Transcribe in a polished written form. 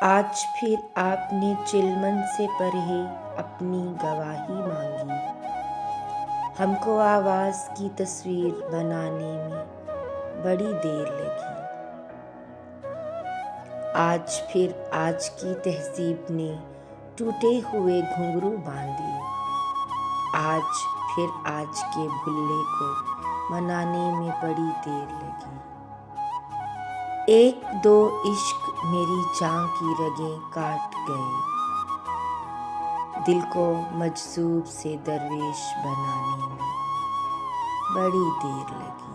आज फिर आपने चिलमन से परे अपनी गवाही मांगी। हमको आवाज़ की तस्वीर बनाने में बड़ी देर लगी। आज फिर आज की तहज़ीब ने टूटे हुए घुंघरू बांधे। आज फिर आज के भुल्ले को मनाने में बड़ी देर लगी। एक दो इश्क मेरी जान की रगें काट गए। दिल को मजज़ूब से दरवेश बनाने में बड़ी देर लगी।